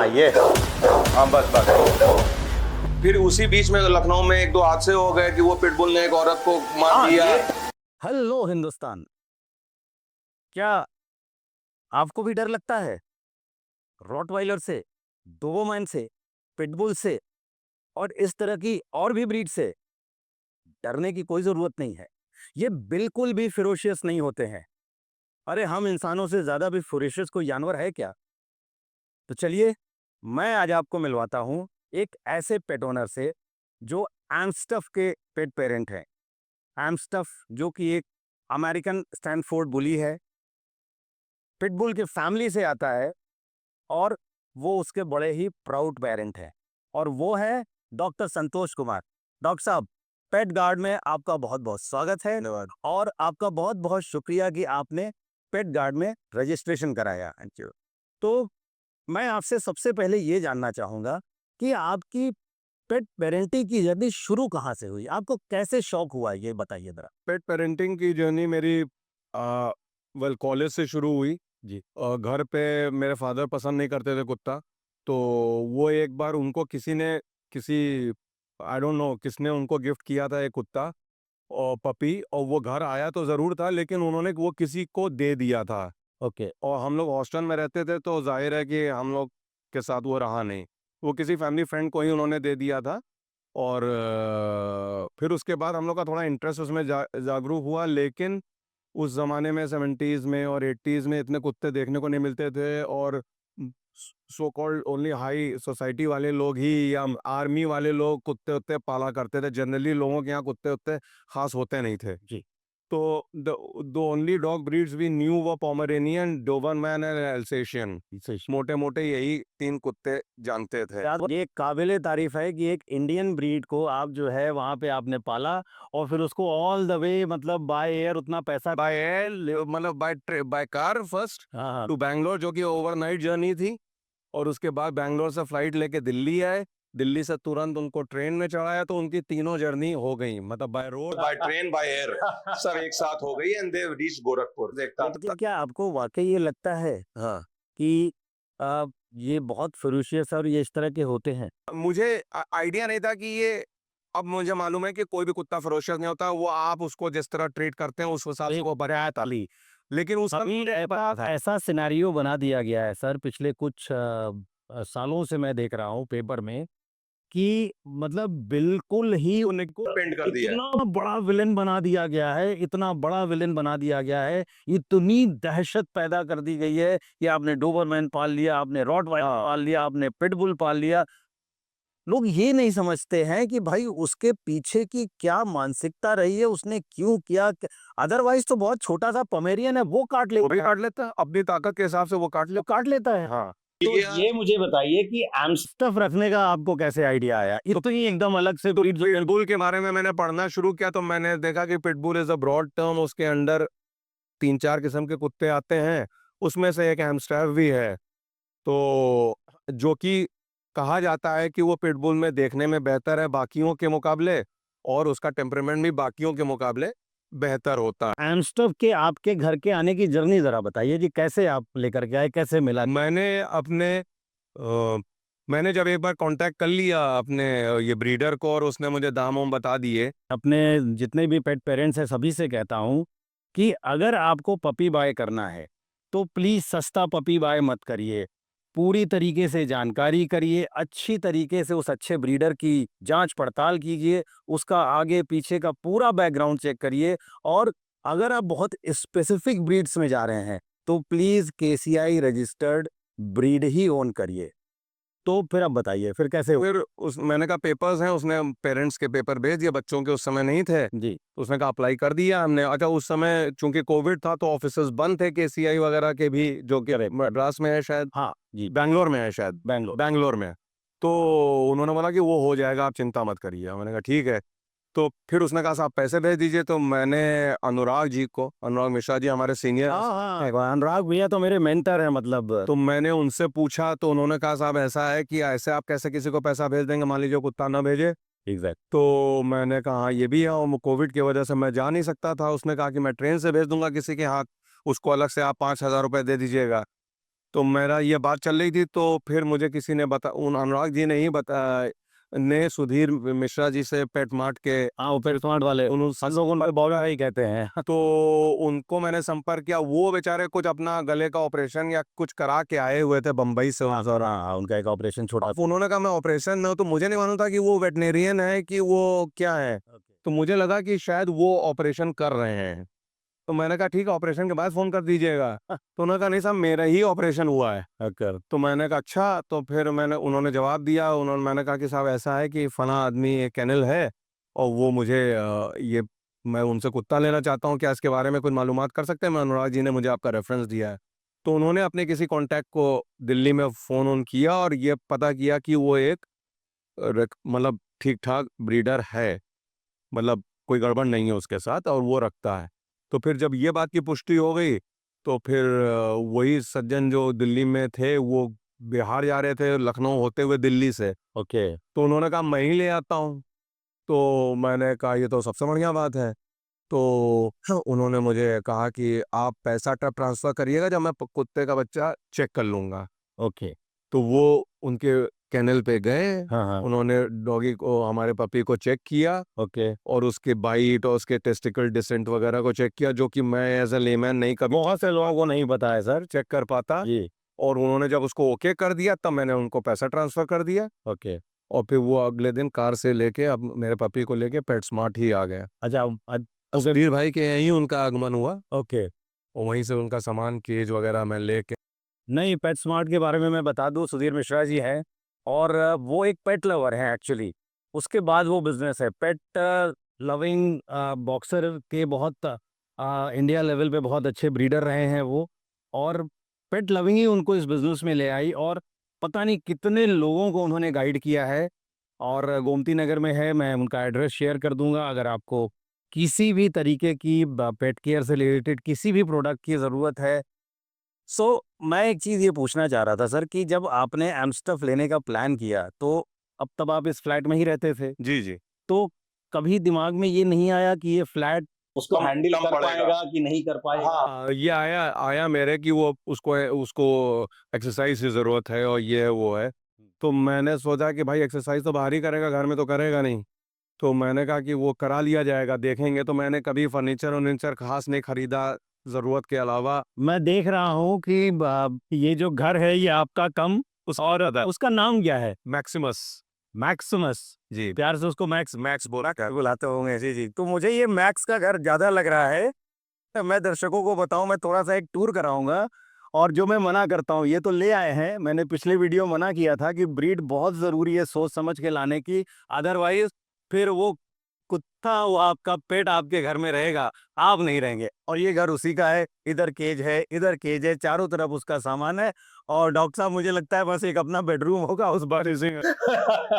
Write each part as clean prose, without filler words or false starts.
हाँ ये हाँ बस बस। फिर उसी बीच में लखनऊ में एक दो हादसे हो गए कि वो पिटबुल ने एक औरत को मार हाँ, दिया। हेलो हिंदुस्तान, क्या आपको भी डर लगता है रॉटवाइलर से, डोबरमैन से, पिटबुल से और इस तरह की और भी ब्रीड से? डरने की कोई जरूरत नहीं है। ये बिल्कुल भी फिरोशियस नहीं होते हैं। अरे हम इंसानों से ज्यादा भी फिरोशियस कोई जानवर है क्या? तो चलिए मैं आज आपको मिलवाता हूं एक ऐसे पेट ओनर से जो एम्स्टफ के पेट पेरेंट हैं। एम्स्टफ जो कि एक अमेरिकन स्टैनफोर्ड बुली है, पिटबुल के फैमिली से आता है और वो उसके बड़े ही प्राउड पेरेंट हैं। और वो है डॉक्टर संतोष कुमार। डॉक्टर साहब, पेट गार्ड में आपका बहुत बहुत स्वागत है धन्यवाद। और आपका बहुत बहुत शुक्रिया कि आपने पेट गार्ड में रजिस्ट्रेशन कराया। Thank you. तो मैं आपसे सबसे पहले ये जानना चाहूँगा कि आपकी पेट पेरेंटिंग की जर्नी शुरू कहाँ से हुई? आपको कैसे शौक हुआ ये बताइए ज़रा? पेट पेरेंटिंग की जर्नी मेरी कॉलेज से शुरू हुई। जी। घर पे मेरे फादर पसंद नहीं करते थे कुत्ता, तो वो एक बार उनको किसी आई डोंट नो किसने उनको गिफ्ट किया था एक कुत्ता और पपी, और वो घर आया तो ज़रूर था लेकिन उन्होंने वो किसी को दे दिया था। ओके। और हम लोग हॉस्टल में रहते थे तो जाहिर है कि हम लोग के साथ वो रहा नहीं, वो किसी फैमिली फ्रेंड को ही उन्होंने दे दिया था। और फिर उसके बाद हम लोग का थोड़ा इंटरेस्ट उसमें जागरूक हुआ, लेकिन उस ज़माने में 70s में और 80s में इतने कुत्ते देखने को नहीं मिलते थे, और so called only high society वाले लोग ही या आर्मी वाले लोग कुत्ते उत्ते पाला करते थे। जनरली लोगों के यहाँ कुत्ते उत्ते खास होते नहीं थे। जी। तो the only dog breeds we knew was Pomeranian, Doberman and Alsatian. सही। मोटे मोटे यही 3 कुत्ते जानते थे। ये काबिले तारीफ है कि एक इंडियन ब्रीड को आप जो है वहाँ पे आपने पाला और फिर उसको ऑल द वे मतलब बाय एयर उतना पैसा। बाय एयर मतलब बाय कार फर्स्ट हाँ हाँ। टू बैंगलोर, जो कि ओवरनाइट जर्नी थी। और उसके बाद बैंगलोर से फ्लाइट लेके दिल्ली आए, दिल्ली से तुरंत उनको ट्रेन में चढ़ाया, तो उनकी तीनों जर्नी हो गई, मतलब by road by train by air सब एक साथ हो गई एंड दे रीच गोरखपुर। देखता लेकिन क्या आपको वाकई ये लगता है हाँ। कि आ, ये बहुत फिरोशियस और ये इस तरह के होते हैं? मुझे आइडिया नहीं था कि ये, अब मुझे मालूम है कि कोई भी कुत्ता फरोशियस नहीं होता, वो आप उसको जिस तरह ट्रीट करते हैं उस हिसाब से वो बड़ा ताली। लेकिन उस अभी ऐसा सिनेरियो बना दिया गया है सर, पिछले कुछ सालों से मैं देख रहा हूँ पेपर में कि मतलब बिल्कुल ही उनको पेंट कर दिया है। इतना बड़ा विलेन बना दिया गया है, इतना बड़ा विलेन बना दिया गया है, इतनी दहशत पैदा कर दी गई है कि आपने डोबरमैन पाल लिया, आपने रॉटवाइलर पाल लिया, आपने पिटबुल पाल लिया। लोग ये नहीं समझते हैं कि भाई उसके पीछे की क्या मानसिकता रही है, उसने क्यों किया। अदरवाइज तो बहुत छोटा सा पमेरियन है, वो काट ले, वो भी काट लेता है अपनी ताकत के हिसाब से, वो काट वो लेता काट लेता है। हाँ। तो ये मुझे बताइए कि एम्स्टफ रखने का आपको कैसे आइडिया आया? ये तो ये एकदम अलग से पिटबुल के बारे में मैंने पढ़ना शुरू किया तो मैंने देखा कि pitbull is a broad term, उसके अंडर 3-4 किस्म के कुत्ते आते हैं, उसमें से एक एम्स्टैफ भी है। तो जो कि कहा जाता है कि वो पिटबुल में देखने में बेहतर है बाकियों के मुकाबले, और उसका टेम्परामेंट भी बाकियों के मुकाबले बेहतर होता है। एम्स्टफ के आपके घर के आने की जर्नी जरा बताइए जी, कैसे आप लेकर के आए, कैसे मिला? मैंने जब एक बार कांटेक्ट कर लिया अपने ये ब्रीडर को और उसने मुझे दाम वाम बता दिए। अपने जितने भी पेट पेरेंट्स हैं सभी से कहता हूँ कि अगर आपको पपी बाय करना है तो प्लीज सस्ता पपी बाय मत करिए। पूरी तरीके से जानकारी करिए, अच्छी तरीके से उस अच्छे ब्रीडर की जांच पड़ताल कीजिए, उसका आगे पीछे का पूरा बैकग्राउंड चेक करिए। और अगर आप बहुत स्पेसिफिक ब्रीड्स में जा रहे हैं तो please KCI registered breed he own करिए। तो फिर आप बताइए फिर कैसे हुआ? फिर उस मैंने कहा पेपर्स हैं, उसने पेरेंट्स के पेपर भेज दिए, बच्चों के उस समय नहीं थे। जी। उसने कहा अप्लाई कर दिया हमने। अच्छा, उस समय चूंकि कोविड था तो ऑफिसेज बंद थे केसीआई वगैरह के भी, जो कि Correct. मद्रास में है शायद, हाँ जी। बैंगलोर में है शायद, बैंगलोर। बैंगलोर में। तो उन्होंने बोला कि वो हो जाएगा, आप चिंता मत करिए। मैंने कहा ठीक है। तो फिर उसने कहा साहब पैसे भेज दीजिए, तो मैंने अनुराग मिश्रा जी हमारे सीनियर, हाँ हाँ, अनुराग भैया तो मेरे मेंटर हैं मतलब। तो मैंने उनसे पूछा तो उन्होंने कहा साहब ऐसा है कि ऐसे आप कैसे किसी को पैसा भेज देंगे, मान लीजिए कुत्ता ना भेजे। एग्जैक्ट। तो मैंने कहा हाँ ये भी है, और कोविड की वजह से मैं जा नहीं सकता था। उसने कहा कि मैं ट्रेन से भेज दूंगा किसी के हाथ, उसको अलग से आप 5,000 रुपये दे दीजिएगा। तो मेरा ये बात चल रही थी, तो फिर मुझे किसी ने उन अनुराग जी ने ही ने सुधीर मिश्रा जी से पेट मार्ट के हाँ, वो पेट स्मार्ट वाले उन लोग उनको बॉबा ही कहते हैं। तो उनको मैंने संपर्क किया। वो बेचारे कुछ अपना गले का ऑपरेशन या कुछ करा के आए हुए थे बम्बई से। हाँ सर, हाँ, उनका एक ऑपरेशन छोटा अब उन्होंने कहा मैं ऑपरेशन में हूं, तो मुझे नहीं मालूम था कि वो वेटनेरियन है कि वो क्या है। तो मुझे लगा कि शायद वो ऑपरेशन कर रहे हैं। तो मैंने कहा ठीक है, ऑपरेशन के बाद फोन कर दीजिएगा। तो उन्होंने कहा नहीं साहब, मेरा ही ऑपरेशन हुआ है। कर तो मैंने कहा अच्छा। तो फिर उन्होंने जवाब दिया। मैंने कहा कि साहब ऐसा है कि फला आदमी एक कैनल है, और वो मुझे ये मैं उनसे कुत्ता लेना चाहता हूँ, क्या इसके बारे में कुछ मालूमात कर सकते हैं? मैं अनुराग जी ने मुझे आपका रेफरेंस दिया है। तो उन्होंने अपने किसी कांटेक्ट को दिल्ली में फ़ोन ऑन किया और ये पता किया कि वो एक मतलब ठीक ठाक ब्रीडर है, मतलब कोई गड़बड़ नहीं है उसके साथ, और वो रखता है। तो फिर जब ये बात की पुष्टि हो गई, तो फिर वही सज्जन जो दिल्ली में थे वो बिहार जा रहे थे, लखनऊ होते हुए दिल्ली से। ओके। तो उन्होंने कहा मैं ही ले आता हूँ। तो मैंने कहा ये तो सबसे बढ़िया बात है। तो उन्होंने मुझे कहा कि आप पैसा तब ट्रांसफ़र करिएगा जब मैं कुत्ते का बच्चा चेक कर लूँगा। ओके। तो वो उनके कैनल पे गए। हाँ, हाँ। उन्होंने डॉगी को, हमारे पपी को चेक किया, ओके। और उसके बाइट और उसके टेस्टिकल डिसेंट वगैरह को चेक किया, जो कि मैं एज ए लेमैन नहीं कभी बहुत से लोगों को नहीं पता है सर। चेक कर पाता। जी। और उन्होंने जब उसको ओके कर दिया, तब मैंने उनको पैसा ट्रांसफ़र कर दिया। ओके। और फिर वो अगले दिन कार से लेके अब मेरे पपी को लेके पेट स्मार्ट ही आ गया। अच्छा। सुधीर भाई के यहीं उनका आगमन हुआ, ओके। और वहीं से उनका सामान, केज वगैरह मैं लेके। नहीं, पेट स्मार्ट के बारे में मैं बता दूँ, सुधीर मिश्रा जी हैं और वो एक पेट लवर हैं एक्चुअली। उसके बाद वो बिज़नेस है। पेट लविंग बॉक्सर के बहुत इंडिया लेवल पे बहुत अच्छे ब्रीडर रहे हैं वो, और पेट लविंग ही उनको इस बिज़नेस में ले आई, और पता नहीं कितने लोगों को उन्होंने गाइड किया है। और गोमती नगर में है, मैं उनका एड्रेस शेयर कर दूँगा। अगर आपको किसी भी तरीके की पेट केयर से रिलेटेड किसी भी प्रोडक्ट की ज़रूरत है। मैं एक चीज़ ये पूछना चाह रहा था सर कि जब आपने एमस्टफ लेने का प्लान किया, तो अब तब आप इस फ्लैट में ही रहते थे। जी, जी। तो कभी दिमाग में ये नहीं आया कि ये फ्लैट उसको कम हैंडल कम कर पड़ेगा। पाएगा कि नहीं कर पाएगा? ये आया आया मेरे कि वो उसको उसको एक्सरसाइज की ज़रूरत है, और ये है वो है। तो मैंने सोचा कि भाई एक्सरसाइज तो बाहर ही करेगा, घर में तो करेगा नहीं। तो मैंने कहा कि वो करा लिया जाएगा, देखेंगे। तो मैंने कभी फर्नीचर खास नहीं खरीदा ज़रूरत के अलावा। मैं देख रहा हूँ कि ये जो घर है ये आपका कम और उसका नाम क्या है? मैक्सिमस। मैक्सिमस। जी। प्यार से उसको मैक्स मैक्स बोला कर बुलाते होंगे। जी, जी। तो मुझे ये मैक्स का घर ज़्यादा लग रहा है। तो मैं दर्शकों को बताऊं, मैं थोड़ा सा एक टूर कराऊंगा। और जो मैं मना करता हूं, ये तो ले आए हैं, मैंने पिछले वीडियो मना किया था कि ब्रीड बहुत ज़रूरी है सोच समझ के लाने की, अदरवाइज फिर वो कुत्ता, वो आपका पेट आपके घर में रहेगा, आप नहीं रहेंगे। और ये घर उसी का है, इधर केज है, इधर केज है, चारों तरफ उसका सामान है। और डॉक्टर साहब, मुझे लगता है बस एक अपना बेडरूम होगा उस बारिश में।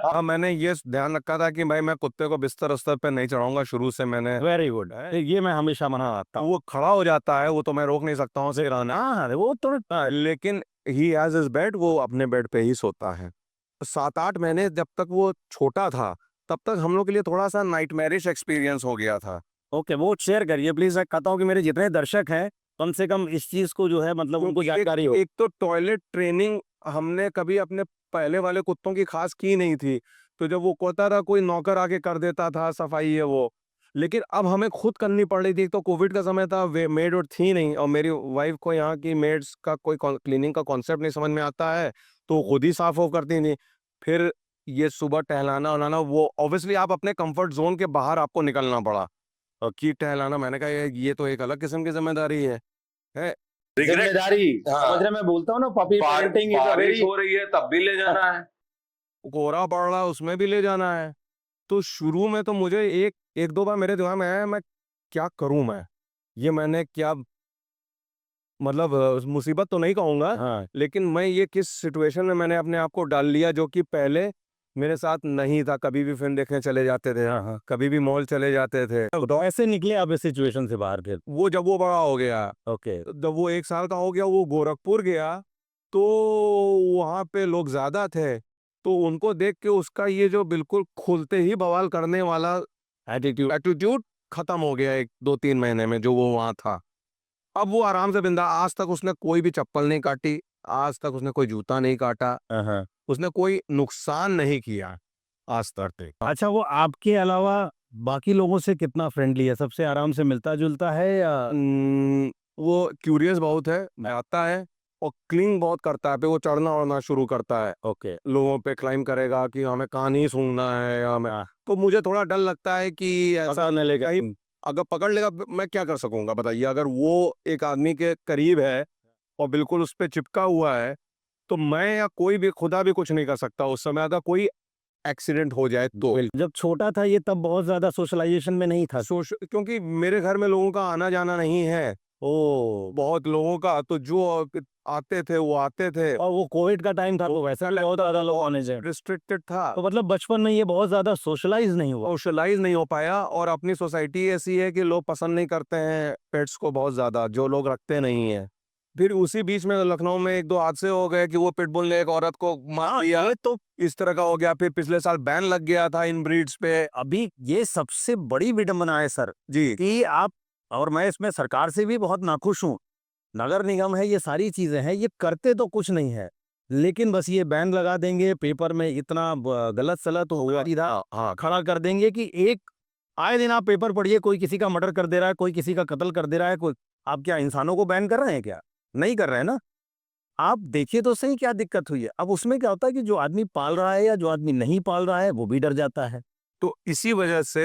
हाँ, मैंने ये ध्यान रखा था कि भाई मैं कुत्ते को बिस्तर उस्तर पे नहीं चढ़ाऊंगा, शुरू से मैंने। Very good. ये मैं हमेशा मना आता हूँ। वो खड़ा हो जाता है, वो तो मैं रोक नहीं सकता हूँ उसे रहना। हाँ, वो तो लेकिन ही हैज हिज बेड, वो अपने बेड पे ही सोता है। 7-8 महीने जब तक वो छोटा था, तब तक हम लोग के लिए थोड़ा सा नाइटमेरिश एक्सपीरियंस हो गया था। ओके, वो शेयर करिए प्लीज। मैं कहता हूँ कि मेरे जितने दर्शक हैं, कम से कम इस चीज को जो है मतलब उनको जानकारी हो। एक तो टॉयलेट ट्रेनिंग हमने कभी अपने पहले वाले कुत्तों की खास की नहीं थी। तो जब वो कोता था, कोई नौकर आके कर देता था सफाई है वो। लेकिन अब हमें खुद करनी पड़ रही थी। एक तो कोविड का समय था, वे मेड और थी नहीं, और मेरी वाइफ को यहाँ की मेड्स का कोई क्लीनिंग का कॉन्सेप्ट नहीं समझ में आता है, तो खुद ही साफ ऑफ करती थी। फिर ये सुबह टहलाना वहलाना, वो ऑब्वियसली आप अपने कंफर्ट जोन के बाहर आपको निकलना पड़ा। और की टहलाना, मैंने कहा ये तो एक अलग किस्म की जिम्मेदारी है। जिम्मेदारी हाँ। समझ रहे, मैं बोलता हूँ ना, पपी पेरेंटिंग इज अ बारिश वेरी। हो रही है तब भी ले जाना है। कोहरा पड़ रहा है, उसमें भी ले जाना है। तो शुरू में तो मुझे एक एक दो बार मेरे दिमाग में आया, मैं क्या करूं मैं? ये मैंने क्या, मतलब मुसीबत तो नहीं कहूंगा, हाँ। लेकिन मैं ये किस सिचुएशन में मैंने अपने आप को डाल लिया, जो कि पहले मेरे साथ नहीं था। कभी भी फिल्म देखने चले जाते थे, हाँ, हाँ। कभी भी मॉल चले जाते थे। तो ऐसे निकले आप इस सिचुएशन से बाहर फिर? वो जब वो बड़ा हो गया, ओके। जब वो 1 साल का हो गया, वो गोरखपुर गया, तो वहाँ पे लोग ज़्यादा थे। तो उनको देख के उसका ये जो बिल्कुल खुलते ही बवाल करने वाला एटीट्यूड खत्म हो गया 1-2-3 महीने में, जो वो वहाँ था। अब वो आराम से बिंदा, आज तक उसने कोई भी चप्पल नहीं काटी, आज तक उसने कोई जूता नहीं काटा, हाँ। उसने कोई नुकसान नहीं किया आज तक। अच्छा, वो आपके अलावा बाकी लोगों से कितना फ्रेंडली है? सबसे आराम से मिलता-जुलता है या वो क्यूरियस बहुत है, आता है और क्लिंग बहुत करता है, पे वो चढ़ना-वढ़ना शुरू करता है। ओके। लोगों पे क्लाइम करेगा कि हमें कहानी सुनना है या हमें, हाँ। तो मुझे थोड़ा डर लगता है कि ऐसा पकड़ने लेगा। कहीं अगर पकड़ लेगा, मैं क्या कर सकूँगा बताइए? अगर वो एक आदमी के करीब है और बिल्कुल उस पे चिपका हुआ है, तो मैं या कोई भी, खुदा भी कुछ नहीं कर सकता उस समय, अगर कोई एक्सीडेंट हो जाए तो। जब छोटा था ये तब बहुत ज़्यादा सोशलाइज़ेशन में नहीं था। क्योंकि मेरे घर में लोगों का आना-जाना नहीं है, ओह! बहुत लोगों का, तो जो आते थे वो आते थे, और वो कोविड का टाइम था तो वैसे भी बहुत ज़्यादा लोग आने से। रिस्ट्रिक्टेड था, तो मतलब बचपन में ये बहुत ज़्यादा सोशलाइज़ नहीं हुआ। सोशलाइज नहीं हो पाया। और अपनी सोसाइटी ऐसी है कि लोग पसंद नहीं करते हैं पेट्स को बहुत ज़्यादा, जो लोग रखते नहीं हैं। फिर उसी बीच में लखनऊ में 1-2 हादसे हो गए कि वो पिटबुल ने एक औरत को मार दिया, तो इस तरह का हो गया। फिर पिछले साल बैन लग गया था इन ब्रीड्स पे। अभी ये सबसे बड़ी विडंबना है सर, जी, कि आप, और मैं इसमें सरकार से भी बहुत नाखुश हूँ। नगर निगम है, ये सारी चीज़ें हैं, ये करते तो कुछ नहीं है। लेकिन बस ये बैन लगा देंगे, पेपर में इतना गलत-सलत होगा, सीधा हाँ, खड़ा कर देंगे कि एक आए दिन आप पेपर पढ़िए, कोई किसी का मर्डर कर दे रहा है, कोई किसी का कत्ल कर दे रहा है, कोई, आप क्या इंसानों को बैन कर रहे हैं क्या? नहीं कर रहे हैं ना। आप देखिए तो सही क्या दिक्कत हुई है। अब उसमें क्या होता है कि जो आदमी पाल रहा है या जो आदमी नहीं पाल रहा है, वो भी डर जाता है। तो इसी वजह से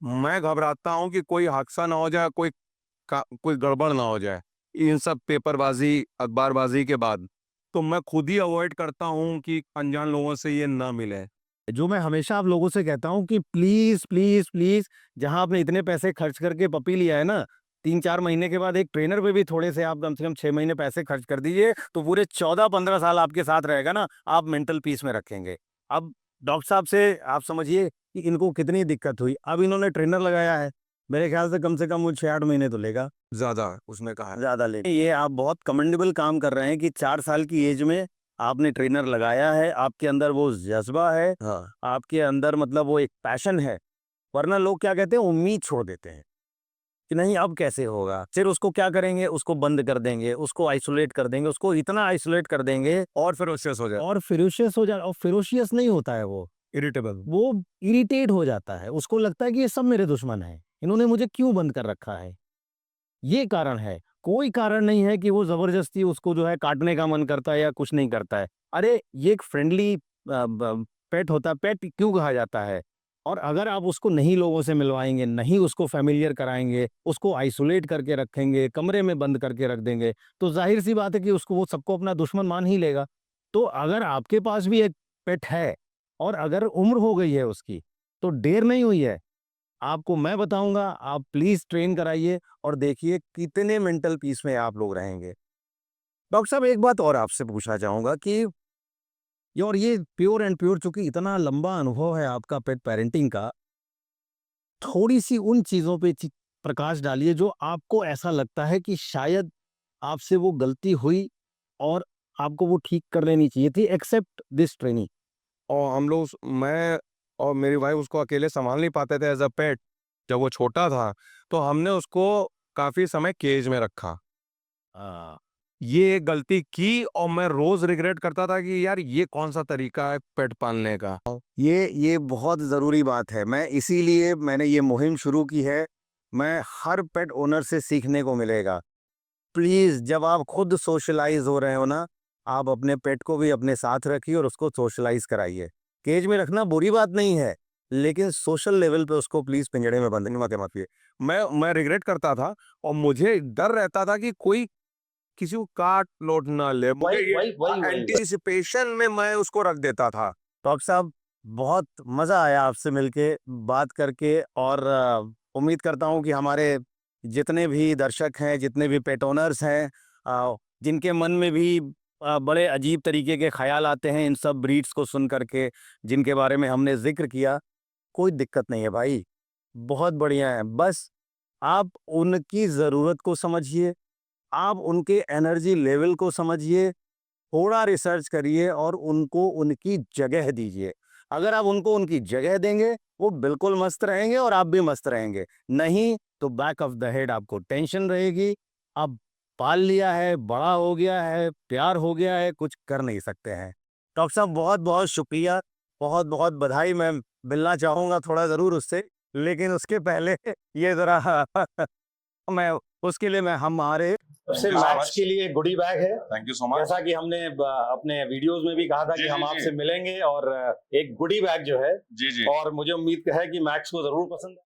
मैं घबराता हूँ कि कोई हादसा ना हो जाए, कोई गड़बड़ ना हो जाए इन सब पेपरबाजी, अखबारबाजी के बाद। तो मैं खुद ही अवॉइड करता हूँ कि अनजान लोगों से ये ना मिले। जो मैं हमेशा आप लोगों से कहता हूँ कि प्लीज़, प्लीज़, प्लीज़, जहाँ आपने इतने पैसे खर्च करके पपी लिया है ना, 3-4 महीने के बाद एक ट्रेनर पे भी थोड़े से आप कम से कम 6 महीने पैसे खर्च कर दीजिए, तो पूरे 14-15 साल आपके साथ रहेगा ना, आप मेंटल पीस में रखेंगे। अब डॉक्टर साहब से आप समझिए कि इनको कितनी दिक्कत हुई। अब इन्होंने ट्रेनर लगाया है, मेरे ख्याल से कम वो 6-8 महीने तो लेगा, ज़्यादा उसने कहा है। ज़्यादा लेगा। ये आप बहुत कमेंडेबल काम कर रहे हैं कि 4 साल की एज में आपने ट्रेनर लगाया है, आपके अंदर वो जज़्बा है, हाँ, आपके अंदर मतलब वो एक पैशन है। वरना लोग क्या कहते हैं, उम्मीद छोड़ देते हैं कि नहीं अब कैसे होगा। फिर उसको क्या करेंगे, उसको बंद कर देंगे, उसको आइसोलेट कर देंगे, उसको इतना आइसोलेट कर देंगे और फ़िरोशियस हो जाए, और फ़िरोशियस हो जाए, और फ़िरोशियस नहीं होता है इरिटेबल। वो इरिटेट हो जाता है। उसको लगता है कि ये सब मेरे दुश्मन हैं, इन्होंने मुझे क्यों बंद कर रखा है? ये कारण है, कोई कारण नहीं है कि वो ज़बरदस्ती उसको जो है काटने का मन करता है या कुछ नहीं करता है। अरे! ये एक फ्रेंडली पेट होता है, पेट क्यों कहा जाता है? और अगर आप उसको नहीं लोगों से मिलवाएँगे, नहीं उसको फ़ैमिलियर कराएँगे, उसको आइसोलेट करके रखेंगे, कमरे में बंद करके रख देंगे, तो ज़ाहिर-सी बात है कि उसको, वो सबको अपना दुश्मन मान ही लेगा। तो अगर आपके पास भी एक पेट है और अगर उम्र हो गई है उसकी, तो देर नहीं हुई है, आपको मैं बताऊँगा, आप प्लीज़ ट्रेन कराइए और देखिए कितने मेंटल पीस में आप लोग रहेंगे। डॉक्टर साहब, एक बात और आपसे पूछना चाहूँगा कि ये, और ये प्योर एंड प्योर, चूँकि इतना लंबा अनुभव है आपका पेट पेरेंटिंग का, थोड़ी-सी उन चीज़ों पे प्रकाश डालिए जो आपको ऐसा लगता है कि शायद आपसे वो गलती हुई और आपको वो ठीक कर लेनी चाहिए थी, एक्सेप्ट दिस ट्रेनिंग। और हम लोग, मैं और मेरी वाइफ़ उसको अकेले सँभाल नहीं पाते थे एज़ अ पेट। जब वो छोटा था, तो हमने उसको काफ़ी समय केज में रखा। हाँ। ये एक गलती की और मैं रोज़ रिग्रेट करता था कि यार ये कौन-सा तरीका है पेट पालने का। ये बहुत ज़रूरी बात है। मैं इसीलिए मैंने ये मुहिम शुरू की है। मैं हर पेट ओनर से सीखने को मिलेगा। प्लीज़, जब आप खुद सोशलाइज़ हो रहे हो ना, आप अपने पेट को भी अपने साथ रखिए और उसको सोशलाइज़ कराइए। केज में रखना बुरी बात नहीं है, लेकिन सोशल लेवल पे उसको प्लीज़ पिंजड़े में बंद मत रखिए। मैं रिग्रेट करता था और मुझे डर रहता था कि कोई किसी को काट लौट ना ले। मुझे ये वही। एंटीसिपेशन में मैं उसको रख देता था। डॉक्टर साहब, बहुत मज़ा आया आपसे मिलके, बात करके, और उम्मीद करता हूँ कि हमारे जितने भी दर्शक हैं, जितने भी पेट ओनर्स हैं, जिनके मन में भी बड़े अजीब तरीके के ख़्याल आते हैं इन सब ब्रीड्स को सुन कर के, जिनके बारे में हमने ज़िक्र किया, कोई दिक्कत नहीं है भाई, बहुत बढ़िया है। बस आप उनकी ज़रूरत को समझिए, आप उनके एनर्जी लेवल को समझिए, थोड़ा रिसर्च करिए और उनको उनकी जगह दीजिए। अगर आप उनको उनकी जगह देंगे, वो बिल्कुल मस्त रहेंगे और आप भी मस्त रहेंगे। नहीं, तो बैक ऑफ द हेड आपको टेंशन रहेगी। आप पाल लिया है, बड़ा हो गया है, प्यार हो गया है, कुछ कर नहीं सकते हैं। डॉक्टर साहब बहुत बहुत शुक्रिया, बहुत बहुत बधाई। मैं मिलना चाहूँगा थोड़ा ज़रूर उससे, लेकिन उसके पहले ये ज़रा मैं उसके लिए हमारे सबसे Thank you so match much. के लिए गुडी बैग है। Thank you so much. जैसा कि हमने अपने वीडियोस में भी कहा था जी, कि जी, हम जी। आपसे मिलेंगे, और एक गुडी बैग जो है, जी जी और मुझे उम्मीद है कि मैक्स को ज़रूर पसंद